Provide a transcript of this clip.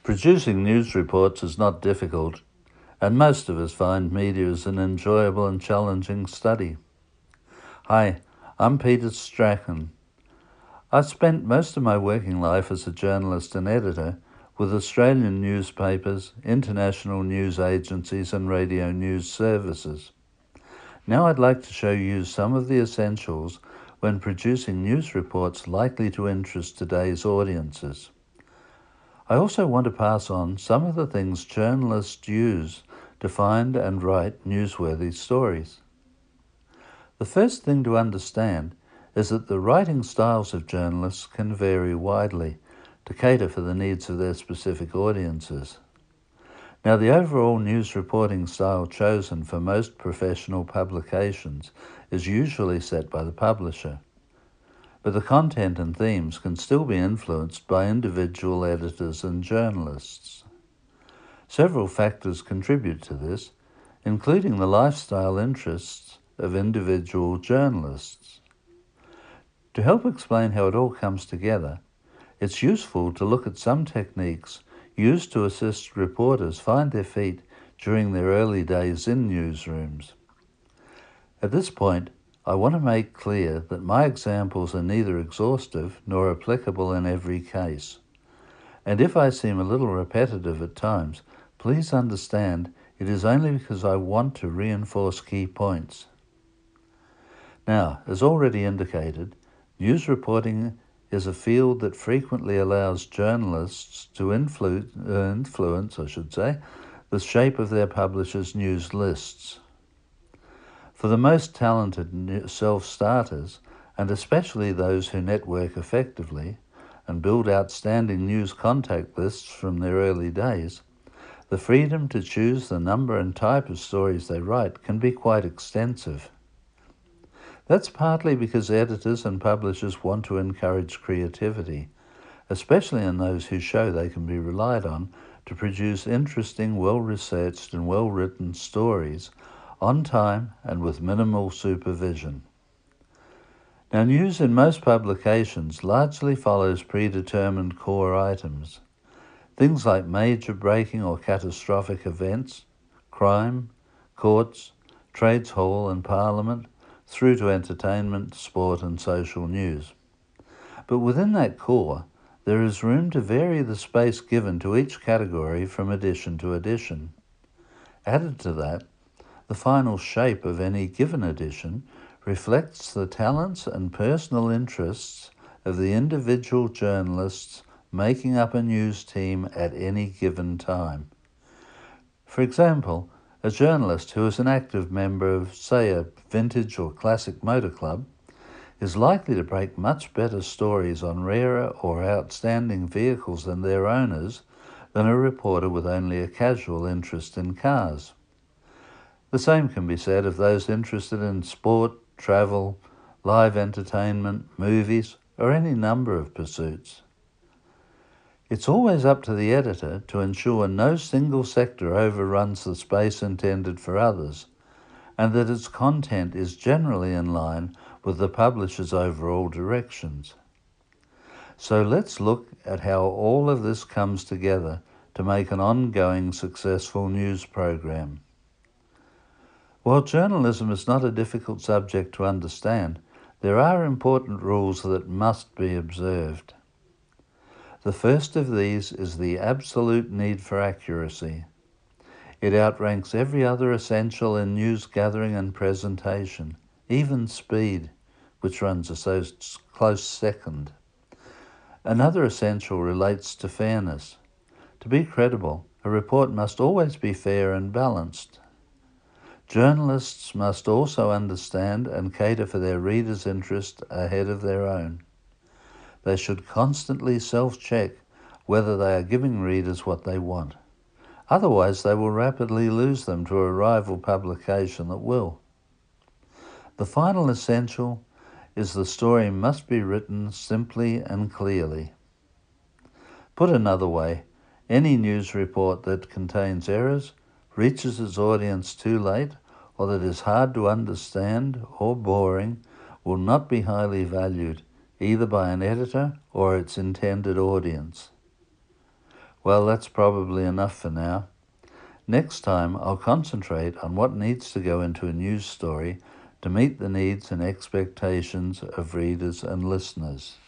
Producing news reports is not difficult, and most of us find media is an enjoyable and challenging study. Hi, I'm Peter Strachan. I spent most of my working life as a journalist and editor with Australian newspapers, international news agencies and radio news services. Now I'd like to show you some of the essentials when producing news reports likely to interest today's audiences. I also want to pass on some of the things journalists use to find and write newsworthy stories. The first thing to understand is that the writing styles of journalists can vary widely to cater for the needs of their specific audiences. Now, the overall news reporting style chosen for most professional publications is usually set by the publisher, but the content and themes can still be influenced by individual editors and journalists. Several factors contribute to this, including the lifestyle interests of individual journalists. To help explain how it all comes together, it's useful to look at some techniques used to assist reporters find their feet during their early days in newsrooms. At this point, I want to make clear that my examples are neither exhaustive nor applicable in every case. And if I seem a little repetitive at times, please understand it is only because I want to reinforce key points. Now, as already indicated, news reporting is a field that frequently allows journalists to influence, the shape of their publishers' news lists. For the most talented self-starters, and especially those who network effectively and build outstanding news contact lists from their early days, the freedom to choose the number and type of stories they write can be quite extensive. That's partly because editors and publishers want to encourage creativity, especially in those who show they can be relied on to produce interesting, well-researched and well-written stories on time and with minimal supervision. Now, news in most publications largely follows predetermined core items. Things like major breaking or catastrophic events, crime, courts, trades hall and parliament, through to entertainment, sport and social news. But within that core, there is room to vary the space given to each category from edition to edition. Added to that, the final shape of any given edition reflects the talents and personal interests of the individual journalists making up a news team at any given time. For example, a journalist who is an active member of, say, a vintage or classic motor club is likely to break much better stories on rarer or outstanding vehicles and their owners than a reporter with only a casual interest in cars. The same can be said of those interested in sport, travel, live entertainment, movies, or any number of pursuits. It's always up to the editor to ensure no single sector overruns the space intended for others, and that its content is generally in line with the publisher's overall directions. So let's look at how all of this comes together to make an ongoing successful news program. While journalism is not a difficult subject to understand, there are important rules that must be observed. The first of these is the absolute need for accuracy. It outranks every other essential in news gathering and presentation, even speed, which runs a close second. Another essential relates to fairness. To be credible, a report must always be fair and balanced. Journalists must also understand and cater for their readers' interest ahead of their own. They should constantly self-check whether they are giving readers what they want. Otherwise, they will rapidly lose them to a rival publication that will. The final essential is the story must be written simply and clearly. Put another way, any news report that contains errors, reaches its audience too late, or that is hard to understand or boring will not be highly valued, either by an editor or its intended audience. Well, that's probably enough for now. Next time, I'll concentrate on what needs to go into a news story to meet the needs and expectations of readers and listeners.